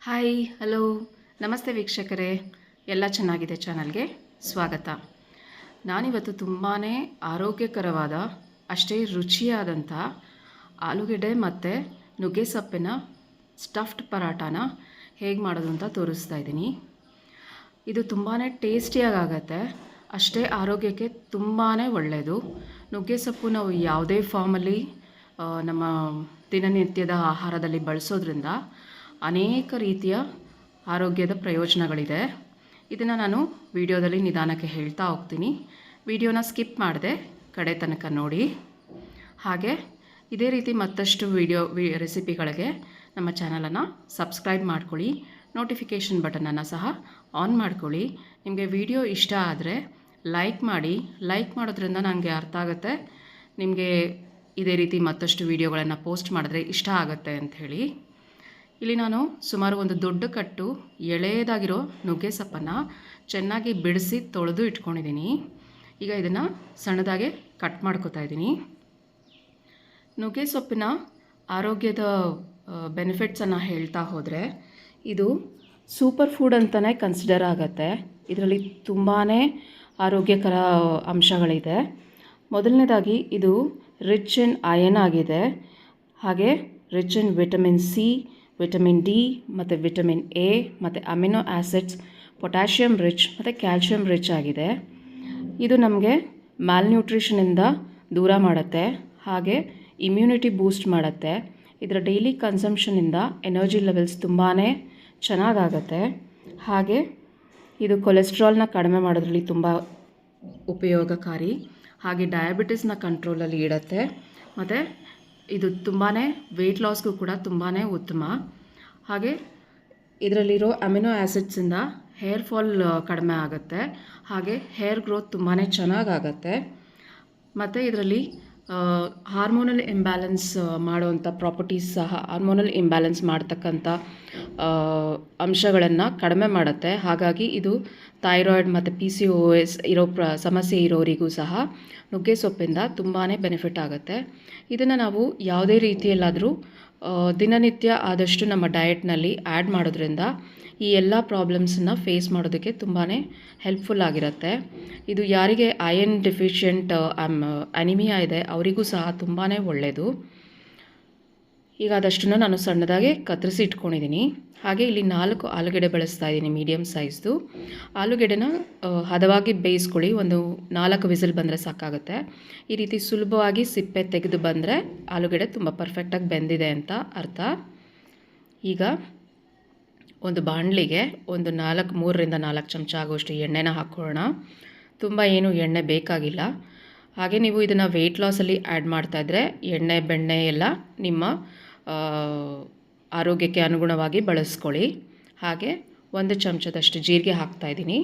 Hi hello ನಮಸ್ತೆ ವೀಕ್ಷಕರೇ, ಎಲ್ಲ ಚೆನ್ನಾಗಿದೆ ಚಾನಲ್ಗೆ ಸ್ವಾಗತ. ನಾನಿವತ್ತು ತುಂಬಾ ಆರೋಗ್ಯಕರವಾದ ಅಷ್ಟೇ ರುಚಿಯಾದಂಥ ಆಲೂಗೆಡ್ಡೆ ಮತ್ತು ನುಗ್ಗೆ ಸೊಪ್ಪಿನ ಸ್ಟಫ್ಡ್ ಪರಾಟಾನ ಹೇಗೆ ಮಾಡೋದು ಅಂತ ತೋರಿಸ್ತಾ ಇದ್ದೀನಿ. ಇದು ತುಂಬಾ ಟೇಸ್ಟಿಯಾಗತ್ತೆ, ಅಷ್ಟೇ ಆರೋಗ್ಯಕ್ಕೆ ತುಂಬಾ ಒಳ್ಳೆಯದು. ನುಗ್ಗೆ ಸೊಪ್ಪು ನಾವು ಯಾವುದೇ ಫಾರ್ಮಲ್ಲಿ ನಮ್ಮ ದಿನನಿತ್ಯದ ಆಹಾರದಲ್ಲಿ ಬಳಸೋದ್ರಿಂದ ಅನೇಕ ರೀತಿಯ ಆರೋಗ್ಯದ ಪ್ರಯೋಜನಗಳಿದೆ. ಇದನ್ನು ನಾನು ವಿಡಿಯೋದಲ್ಲಿ ನಿಧಾನಕ್ಕೆ ಹೇಳ್ತಾ ಹೋಗ್ತೀನಿ. ವಿಡಿಯೋನ ಸ್ಕಿಪ್ ಮಾಡದೆ ಕಡೆ ತನಕ ನೋಡಿ. ಹಾಗೆ ಇದೇ ರೀತಿ ಮತ್ತಷ್ಟು ರೆಸಿಪಿಗಳಿಗೆ ನಮ್ಮ ಚಾನಲನ್ನು ಸಬ್ಸ್ಕ್ರೈಬ್ ಮಾಡ್ಕೊಳ್ಳಿ. ನೋಟಿಫಿಕೇಷನ್ ಬಟನನ್ನು ಸಹ ಆನ್ ಮಾಡ್ಕೊಳ್ಳಿ. ನಿಮಗೆ ವಿಡಿಯೋ ಇಷ್ಟ ಆದರೆ ಲೈಕ್ ಮಾಡಿ. ಲೈಕ್ ಮಾಡೋದ್ರಿಂದ ನನಗೆ ಅರ್ಥ ಆಗುತ್ತೆ ನಿಮಗೆ ಇದೇ ರೀತಿ ಮತ್ತಷ್ಟು ವಿಡಿಯೋಗಳನ್ನು ಪೋಸ್ಟ್ ಮಾಡಿದ್ರೆ ಇಷ್ಟ ಆಗುತ್ತೆ ಅಂಥೇಳಿ. ಇಲ್ಲಿ ನಾನು ಸುಮಾರು ಒಂದು ದೊಡ್ಡ ಕಟ್ಟು ಎಳೆಯದಾಗಿರೋ ನುಗ್ಗೆ ಸೊಪ್ಪನ್ನು ಚೆನ್ನಾಗಿ ಬಿಡಿಸಿ ತೊಳೆದು ಇಟ್ಕೊಂಡಿದ್ದೀನಿ. ಈಗ ಇದನ್ನು ಸಣ್ಣದಾಗೆ ಕಟ್ ಮಾಡ್ಕೊತಾ ಇದ್ದೀನಿ. ನುಗ್ಗೆ ಸೊಪ್ಪಿನ ಆರೋಗ್ಯದ ಬೆನಿಫಿಟ್ಸನ್ನು ಹೇಳ್ತಾ ಹೋದರೆ ಇದು ಸೂಪರ್ ಫುಡ್ ಅಂತಲೇ ಕನ್ಸಿಡರ್ ಆಗುತ್ತೆ. ಇದರಲ್ಲಿ ತುಂಬಾ ಆರೋಗ್ಯಕರ ಅಂಶಗಳಿದೆ. ಮೊದಲನೇದಾಗಿ ಇದು ರಿಚ್ ಇನ್ ಅಯನ್ ಆಗಿದೆ, ಹಾಗೆ rich in vitamin C, vitamin D ಮತ್ತು ವಿಟಮಿನ್ ಎ ಮತ್ತು ಅಮಿನೋ ಆ್ಯಸಿಡ್ಸ್, ಪೊಟ್ಯಾಷಿಯಮ್ ರಿಚ್ ಮತ್ತು ಕ್ಯಾಲ್ಶಿಯಮ್ ರಿಚ್ ಆಗಿದೆ. ಇದು ನಮಗೆ ಮ್ಯಾಲ್ನ್ಯೂಟ್ರಿಷನಿಂದ ದೂರ ಮಾಡುತ್ತೆ, ಹಾಗೆ ಇಮ್ಯುನಿಟಿ ಬೂಸ್ಟ್ ಮಾಡುತ್ತೆ. ಇದರ ಡೈಲಿ ಕನ್ಸಂಪ್ಷನಿಂದ ಎನರ್ಜಿ ಲೆವೆಲ್ಸ್ ತುಂಬಾ ಚೆನ್ನಾಗಾಗತ್ತೆ. ಹಾಗೆ ಇದು ಕೊಲೆಸ್ಟ್ರಾಲ್ನ ಕಡಿಮೆ ಮಾಡೋದ್ರಲ್ಲಿ ತುಂಬ ಉಪಯೋಗಕಾರಿ, ಹಾಗೆ ಡಯಾಬಿಟಿಸ್ನ ಕಂಟ್ರೋಲಲ್ಲಿ ಇಡುತ್ತೆ. ಮತ್ತು ಇದು ತುಂಬಾ ವೆಯ್ಟ್ ಲಾಸ್ಗೂ ಕೂಡ ತುಂಬಾ ಉತ್ತಮ. ಹಾಗೆ ಇದರಲ್ಲಿರೋ ಅಮಿನೋ ಆ್ಯಸಿಡ್ಸಿಂದ ಹೇರ್ ಫಾಲ್ ಕಡಿಮೆ ಆಗುತ್ತೆ, ಹಾಗೆ ಹೇರ್ ಗ್ರೋತ್ ತುಂಬಾ ಚೆನ್ನಾಗಾಗತ್ತೆ. ಮತ್ತು ಇದರಲ್ಲಿ ಹಾರ್ಮೋನಲ್ ಇಂಬ್ಯಾಲೆನ್ಸ್ ಮಾಡುವಂಥ ಪ್ರಾಪರ್ಟೀಸ್ ಸಹ, ಹಾರ್ಮೋನಲ್ ಇಂಬ್ಯಾಲೆನ್ಸ್ ಮಾಡ್ತಕ್ಕಂಥ ಅಂಶಗಳನ್ನು ಕಡಿಮೆ ಮಾಡುತ್ತೆ. ಹಾಗಾಗಿ ಇದು ಥೈರಾಯ್ಡ್ ಮತ್ತು PCOS ಇರೋ ಸಮಸ್ಯೆ ಇರೋರಿಗೂ ಸಹ ನುಗ್ಗೆ ಸೊಪ್ಪಿಂದ ತುಂಬಾ ಬೆನಿಫಿಟ್ ಆಗುತ್ತೆ. ಇದನ್ನು ನಾವು ಯಾವುದೇ ರೀತಿಯಲ್ಲಾದರೂ ದಿನನಿತ್ಯ ಆದಷ್ಟು ನಮ್ಮ ಡಯಟ್ನಲ್ಲಿ ಆ್ಯಡ್ ಮಾಡೋದ್ರಿಂದ ಈ ಎಲ್ಲ ಪ್ರಾಬ್ಲಮ್ಸನ್ನು ಫೇಸ್ ಮಾಡೋದಕ್ಕೆ ತುಂಬಾ ಹೆಲ್ಪ್ಫುಲ್ ಆಗಿರುತ್ತೆ. ಇದು ಯಾರಿಗೆ ಅಯನ್ ಡೆಫಿಷಿಯೆಂಟ್ ಅನಿಮಿಯಾ ಇದೆ ಅವರಿಗೂ ಸಹ ತುಂಬಾ ಒಳ್ಳೆಯದು. ಈಗ ಅದಷ್ಟನ್ನು ನಾನು ಸಣ್ಣದಾಗಿ ಕತ್ತರಿಸಿ ಇಟ್ಕೊಂಡಿದ್ದೀನಿ. ಹಾಗೆ ಇಲ್ಲಿ 4 ಆಲೂಗೆಡ್ಡೆ ಬಳಸ್ತಾ ಇದ್ದೀನಿ, ಮೀಡಿಯಮ್ ಸೈಜ್ದು. ಆಲೂಗೆಡ್ಡೆನ ಹದವಾಗಿ ಬೇಯಿಸ್ಕೊಳ್ಳಿ, ಒಂದು 4 ವಿಸಿಲ್ ಬಂದರೆ ಸಾಕಾಗುತ್ತೆ. ಈ ರೀತಿ ಸುಲಭವಾಗಿ ಸಿಪ್ಪೆ ತೆಗೆದು ಬಂದರೆ ಆಲೂಗೆಡ್ಡೆ ತುಂಬ ಪರ್ಫೆಕ್ಟಾಗಿ ಬೆಂದಿದೆ ಅಂತ ಅರ್ಥ. ಈಗ ಒಂದು ಬಾಣಲಿಗೆ ಒಂದು 3ರಿಂದ 4 ಚಮಚ ಆಗುವಷ್ಟು ಎಣ್ಣೆನ ಹಾಕ್ಕೊಳ್ಳೋಣ. ತುಂಬ ಏನು ಎಣ್ಣೆ ಬೇಕಾಗಿಲ್ಲ. ಹಾಗೆ ನೀವು ಇದನ್ನು ವೆಯ್ಟ್ ಲಾಸಲ್ಲಿ ಆ್ಯಡ್ ಮಾಡ್ತಾಯಿದ್ರೆ ಎಣ್ಣೆ ಬೆಣ್ಣೆ ಎಲ್ಲ ನಿಮ್ಮ ಆರೋಗ್ಯಕ್ಕೆ ಅನುಗುಣವಾಗಿ ಬಳಸ್ಕೊಳ್ಳಿ. ಹಾಗೆ 1 ಚಮಚದಷ್ಟು ಜೀರಿಗೆ ಹಾಕ್ತಾಯಿದ್ದೀನಿ,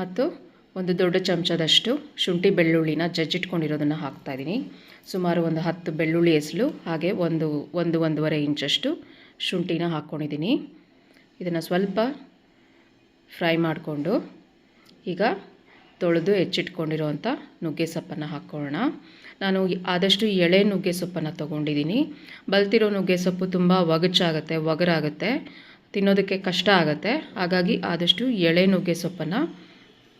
ಮತ್ತು ಒಂದು ದೊಡ್ಡ ಚಮಚದಷ್ಟು ಶುಂಠಿ ಬೆಳ್ಳುಳ್ಳಿನ ಜಜ್ಜಿಟ್ಕೊಂಡಿರೋದನ್ನು ಹಾಕ್ತಾಯಿದ್ದೀನಿ. ಸುಮಾರು ಒಂದು 10 ಬೆಳ್ಳುಳ್ಳಿ ಎಸಳು, ಹಾಗೆ 1-1.5 ಇಂಚಷ್ಟು ಶುಂಠಿನ ಹಾಕ್ಕೊಂಡಿದ್ದೀನಿ. ಇದನ್ನು ಸ್ವಲ್ಪ ಫ್ರೈ ಮಾಡಿಕೊಂಡು ಈಗ ತೊಳೆದು ಹೆಚ್ಚಿಟ್ಕೊಂಡಿರೋವಂಥ ನುಗ್ಗೆ ಸೊಪ್ಪನ್ನು ಹಾಕ್ಕೊಳ್ಳೋಣ. ನಾನು ಆದಷ್ಟು ಎಳೆ ನುಗ್ಗೆ ಸೊಪ್ಪನ್ನು ತೊಗೊಂಡಿದ್ದೀನಿ. ಬಲ್ತಿರೋ ನುಗ್ಗೆ ಸೊಪ್ಪು ತುಂಬ ಒಗರಾಗುತ್ತೆ, ತಿನ್ನೋದಕ್ಕೆ ಕಷ್ಟ ಆಗುತ್ತೆ. ಹಾಗಾಗಿ ಆದಷ್ಟು ಎಳೆ ನುಗ್ಗೆ ಸೊಪ್ಪನ್ನು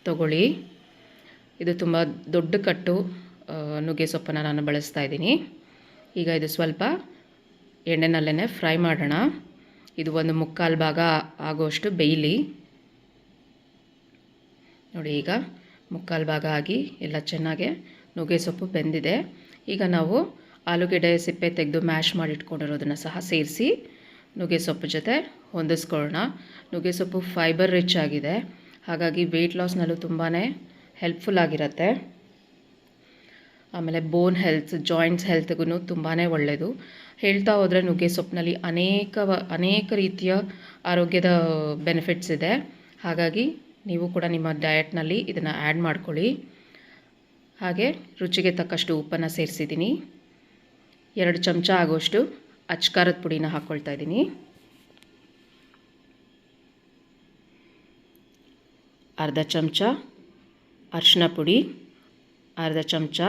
ತಗೊಳ್ಳಿ. ಇದು ತುಂಬ ದೊಡ್ಡ ಕಟ್ಟು ನುಗ್ಗೆ ಸೊಪ್ಪನ್ನು ನಾನು ಬಳಸ್ತಾ ಇದ್ದೀನಿ. ಈಗ ಇದು ಸ್ವಲ್ಪ ಎಣ್ಣೆನಲ್ಲೇ ಫ್ರೈ ಮಾಡೋಣ. ಇದು 1/4 ಭಾಗ ಆಗೋಷ್ಟು ಬೇಯಲಿ. ನೋಡಿ, ಈಗ 1/4 ಭಾಗ ಆಗಿ ಎಲ್ಲ ಚೆನ್ನಾಗೆ ನುಗ್ಗೆ ಸೊಪ್ಪು ಬೆಂದಿದೆ. ಈಗ ನಾವು ಆಲೂಗೆಡ್ಡೆ ಸಿಪ್ಪೆ ತೆಗೆದು ಮ್ಯಾಶ್ ಮಾಡಿ ಇಟ್ಕೊಂಡಿರೋದನ್ನು ಸಹ ಸೇರಿಸಿ ನುಗ್ಗೆ ಸೊಪ್ಪು ಜೊತೆ ಹೊಂದಿಸ್ಕೊಳ್ಳೋಣ. ನುಗ್ಗೆ ಸೊಪ್ಪು ಫೈಬರ್ ರಿಚ್ ಆಗಿದೆ, ಹಾಗಾಗಿ ವೆಯ್ಟ್ ಲಾಸ್ನಲ್ಲೂ ತುಂಬಾ ಹೆಲ್ಪ್ಫುಲ್ ಆಗಿರುತ್ತೆ. ಆಮೇಲೆ ಬೋನ್ ಹೆಲ್ತ್, ಜಾಯಿಂಟ್ಸ್ ಹೆಲ್ತ್ಗೂ ತುಂಬಾ ಒಳ್ಳೆಯದು. ಹೇಳ್ತಾ ಹೋದರೆ ನುಗ್ಗೆ ಸೊಪ್ಪಿನಲ್ಲಿ ಅನೇಕ ರೀತಿಯ ಆರೋಗ್ಯದ ಬೆನಿಫಿಟ್ಸ್ ಇದೆ. ಹಾಗಾಗಿ ನೀವು ಕೂಡ ನಿಮ್ಮ ಡಯಟ್ನಲ್ಲಿ ಇದನ್ನು ಆ್ಯಡ್ ಮಾಡ್ಕೊಳ್ಳಿ. ಹಾಗೆ ರುಚಿಗೆ ತಕ್ಕಷ್ಟು ಉಪ್ಪನ್ನು ಸೇರಿಸಿದ್ದೀನಿ. 2 ಚಮಚ ಆಗೋಷ್ಟು ಅಚ್ಕಾರದ ಪುಡಿನ ಹಾಕ್ಕೊಳ್ತಾ ಇದ್ದೀನಿ. ಅರ್ಧ ಚಮಚ ಅರಿಶಿನ ಪುಡಿ, ಅರ್ಧ ಚಮಚ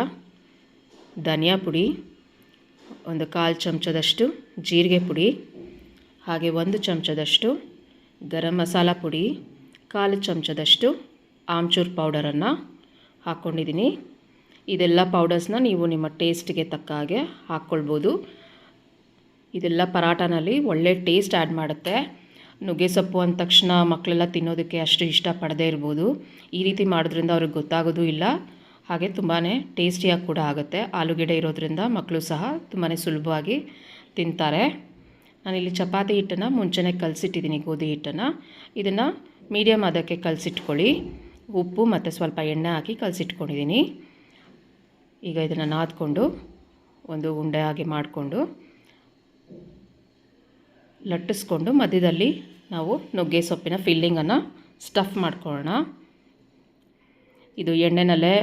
ಧನಿಯಾ ಪುಡಿ, ಒಂದು 1/4 ಚಮಚದಷ್ಟು ಜೀರಿಗೆ ಪುಡಿ, ಹಾಗೆ 1 ಚಮಚದಷ್ಟು ಗರಂ ಮಸಾಲ ಪುಡಿ, 1/4 ಚಮಚದಷ್ಟು ಆಮ್ಚೂರ್ ಪೌಡರನ್ನು ಹಾಕ್ಕೊಂಡಿದ್ದೀನಿ. ಇದೆಲ್ಲ ಪೌಡರ್ಸ್ನ ನೀವು ನಿಮ್ಮ ಟೇಸ್ಟ್ಗೆ ತಕ್ಕ ಹಾಗೆ ಹಾಕ್ಕೊಳ್ಬೋದು. ಇದೆಲ್ಲ ಪರಾಟನಲ್ಲಿ ಒಳ್ಳೆ ಟೇಸ್ಟ್ ಆ್ಯಡ್ ಮಾಡುತ್ತೆ. ನುಗ್ಗೆ ಸೊಪ್ಪು ಅಂದ ತಕ್ಷಣ ಮಕ್ಕಳೆಲ್ಲ ತಿನ್ನೋದಕ್ಕೆ ಅಷ್ಟು ಇಷ್ಟಪಡದೇ ಇರ್ಬೋದು. ಈ ರೀತಿ ಮಾಡೋದ್ರಿಂದ ಅವ್ರಿಗೆ ಗೊತ್ತಾಗೋದು ಇಲ್ಲ. ಹಾಗೆ ತುಂಬಾ ಟೇಸ್ಟಿಯಾಗಿ ಕೂಡ ಆಗುತ್ತೆ. ಆಲೂಗೆಡ್ಡೆ ಇರೋದ್ರಿಂದ ಮಕ್ಕಳು ಸಹ ತುಂಬಾ ಸುಲಭವಾಗಿ ತಿಂತಾರೆ. ನಾನಿಲ್ಲಿ ಚಪಾತಿ ಹಿಟ್ಟನ್ನು ಮುಂಚೆನೇ ಕಲಸಿಟ್ಟಿದ್ದೀನಿ, ಗೋಧಿ ಹಿಟ್ಟನ್ನು. ಇದನ್ನು ಮೀಡಿಯಮ್ ಅದಕ್ಕೆ ಕಲಸಿಟ್ಕೊಳ್ಳಿ. ಉಪ್ಪು ಮತ್ತು ಸ್ವಲ್ಪ ಎಣ್ಣೆ ಹಾಕಿ ಕಲಸಿಟ್ಕೊಂಡಿದ್ದೀನಿ. ಈಗ ಇದನ್ನು ನಾದ್ಕೊಂಡು ಒಂದು ಉಂಡೆ ಹಾಗೆ ಮಾಡಿಕೊಂಡು ಲಟ್ಟಿಸ್ಕೊಂಡು ಮಧ್ಯದಲ್ಲಿ ನಾವು ನುಗ್ಗೆ ಸೊಪ್ಪಿನ ಫಿಲ್ಲಿಂಗನ್ನು ಸ್ಟಫ್ ಮಾಡ್ಕೊಳ್ಳೋಣ. ಇದು ಎಣ್ಣೆನಲ್ಲೇ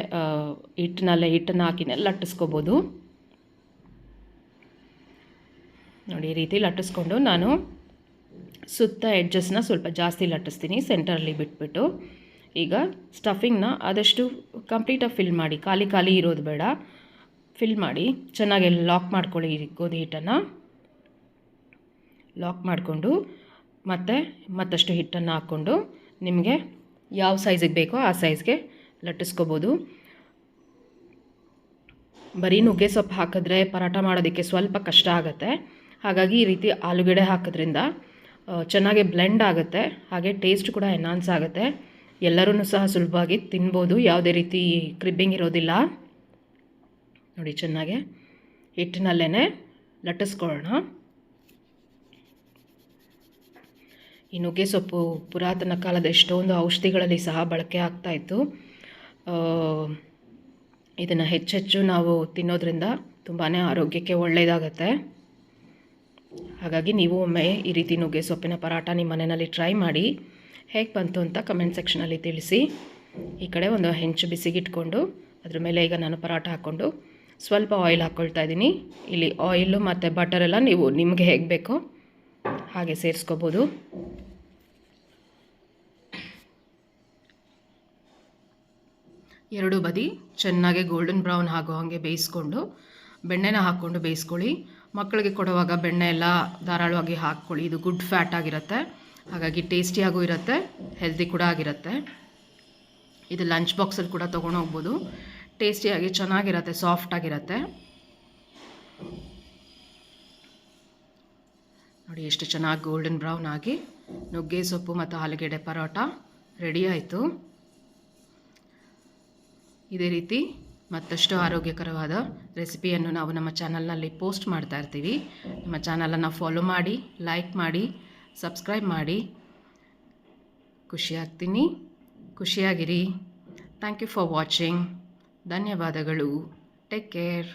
ಹಿಟ್ಟನ್ನು ಹಾಕಿನೇ ಲಟ್ಟಿಸ್ಕೋಬೋದು. ನೋಡಿ, ಈ ರೀತಿ ಲಟ್ಟಿಸ್ಕೊಂಡು ನಾನು ಸುತ್ತ ಎಡ್ಜಸ್ನ ಸ್ವಲ್ಪ ಜಾಸ್ತಿ ಲಟ್ಟಿಸ್ತೀನಿ, ಸೆಂಟರಲ್ಲಿ ಬಿಟ್ಬಿಟ್ಟು. ಈಗ ಸ್ಟಫಿಂಗ್ನ ಆದಷ್ಟು ಕಂಪ್ಲೀಟಾಗಿ ಫಿಲ್ ಮಾಡಿ, ಖಾಲಿ ಖಾಲಿ ಇರೋದು ಬೇಡ, ಫಿಲ್ ಮಾಡಿ ಚೆನ್ನಾಗಿ ಲಾಕ್ ಮಾಡ್ಕೊಳ್ಳಿ. ಗೋಧಿ ಹಿಟ್ಟನ್ನು ಲಾಕ್ ಮಾಡಿಕೊಂಡು ಮತ್ತಷ್ಟು ಹಿಟ್ಟನ್ನು ಹಾಕ್ಕೊಂಡು ನಿಮಗೆ ಯಾವ ಸೈಜಿಗೆ ಬೇಕೋ ಆ ಸೈಜ್ಗೆ ಲಟ್ಟಿಸ್ಕೋಬೋದು. ಬರೀ ನುಗ್ಗೆ ಸೊಪ್ಪು ಹಾಕಿದ್ರೆ ಪರಾಟ ಮಾಡೋದಕ್ಕೆ ಸ್ವಲ್ಪ ಕಷ್ಟ ಆಗುತ್ತೆ. ಹಾಗಾಗಿ ಈ ರೀತಿ ಆಲೂಗೆಡ್ಡೆ ಹಾಕೋದ್ರಿಂದ ಚೆನ್ನಾಗಿ ಬ್ಲೆಂಡ್ ಆಗುತ್ತೆ. ಹಾಗೆ ಟೇಸ್ಟ್ ಕೂಡ ಎನ್ಹಾನ್ಸ್ ಆಗುತ್ತೆ. ಎಲ್ಲರೂ ಸಹ ಸುಲಭವಾಗಿ ತಿನ್ಬೋದು, ಯಾವುದೇ ರೀತಿ ಕ್ರಿಬ್ಬಿಂಗ್ ಇರೋದಿಲ್ಲ. ನೋಡಿ, ಚೆನ್ನಾಗೆ ಹಿಟ್ಟಿನಲ್ಲೇ ಲಟ್ಟಿಸ್ಕೊಳ್ಳೋಣ. ಈ ನುಗ್ಗೆ ಸೊಪ್ಪು ಪುರಾತನ ಕಾಲದ ಎಷ್ಟೊಂದು ಔಷಧಿಗಳಲ್ಲಿ ಸಹ ಬಳಕೆ ಆಗ್ತಾಯಿತ್ತು. ಇದನ್ನು ಹೆಚ್ಚೆಚ್ಚು ನಾವು ತಿನ್ನೋದ್ರಿಂದ ತುಂಬಾ ಆರೋಗ್ಯಕ್ಕೆ ಒಳ್ಳೆಯದಾಗತ್ತೆ. ಹಾಗಾಗಿ ನೀವು ಒಮ್ಮೆ ಈ ರೀತಿ ನುಗ್ಗೆ ಸೊಪ್ಪಿನ ಪರಾಟ ನಿಮ್ಮ ಮನೆಯಲ್ಲಿ ಟ್ರೈ ಮಾಡಿ. ಹೇಗೆ ಬಂತು ಅಂತ ಕಮೆಂಟ್ ಸೆಕ್ಷನಲ್ಲಿ ತಿಳಿಸಿ. ಈ ಕಡೆ ಒಂದು ಹೆಂಚು ಬಿಸಿಗಿಟ್ಕೊಂಡು ಅದ್ರ ಮೇಲೆ ಈಗ ನಾನು ಪರಾಟ ಹಾಕ್ಕೊಂಡು ಸ್ವಲ್ಪ ಆಯಿಲ್ ಹಾಕ್ಕೊಳ್ತಾ ಇದ್ದೀನಿ. ಇಲ್ಲಿ ಆಯಿಲು ಮತ್ತು ಬಟರೆಲ್ಲ ನೀವು ನಿಮಗೆ ಹೇಗೆ ಬೇಕೋ ಹಾಗೆ ಸೇರಿಸ್ಕೋಬೋದು. ಎರಡು ಬದಿ ಚೆನ್ನಾಗಿ ಗೋಲ್ಡನ್ ಬ್ರೌನ್ ಆಗೋ ಹಾಗೆ ಬೇಯಿಸ್ಕೊಂಡು ಬೆಣ್ಣೆನ ಹಾಕ್ಕೊಂಡು ಬೇಯಿಸ್ಕೊಳ್ಳಿ. ಮಕ್ಕಳಿಗೆ ಕೊಡುವಾಗ ಬೆಣ್ಣೆ ಎಲ್ಲ ಧಾರಾಳವಾಗಿ ಹಾಕ್ಕೊಳ್ಳಿ. ಇದು ಗುಡ್ ಫ್ಯಾಟ್ ಆಗಿರುತ್ತೆ, ಹಾಗಾಗಿ ಟೇಸ್ಟಿಯಾಗೂ ಇರುತ್ತೆ, ಹೆಲ್ದಿ ಕೂಡ ಆಗಿರುತ್ತೆ. ಇದು ಲಂಚ್ ಬಾಕ್ಸಲ್ಲಿ ಕೂಡ ತೊಗೊಂಡೋಗ್ಬೋದು. ಟೇಸ್ಟಿಯಾಗಿ ಚೆನ್ನಾಗಿರುತ್ತೆ, ಸಾಫ್ಟಾಗಿರುತ್ತೆ. ನೋಡಿ, ಎಷ್ಟು ಚೆನ್ನಾಗಿ ಗೋಲ್ಡನ್ ಬ್ರೌನ್ ಆಗಿ ನುಗ್ಗೆ ಸೊಪ್ಪು ಮತ್ತು ಆಲೂಗೆಡ್ಡೆ ಪರೋಟ ರೆಡಿ ಆಯಿತು. ಇದೇ ರೀತಿ ಮತ್ತಷ್ಟು ಆರೋಗ್ಯಕರವಾದ ರೆಸಿಪಿಯನ್ನು ನಾವು ನಮ್ಮ ಚಾನಲ್ನಲ್ಲಿ ಪೋಸ್ಟ್ ಮಾಡ್ತಾ ಇರ್ತೀವಿ. ನಮ್ಮ ಚಾನಲನ್ನು ಫಾಲೋ ಮಾಡಿ, ಲೈಕ್ ಮಾಡಿ, ಸಬ್ಸ್ಕ್ರೈಬ್ ಮಾಡಿ. ಖುಷಿಯಾಗಿರಿ. Thank you for watching. ಧನ್ಯವಾದಗಳು. Take care.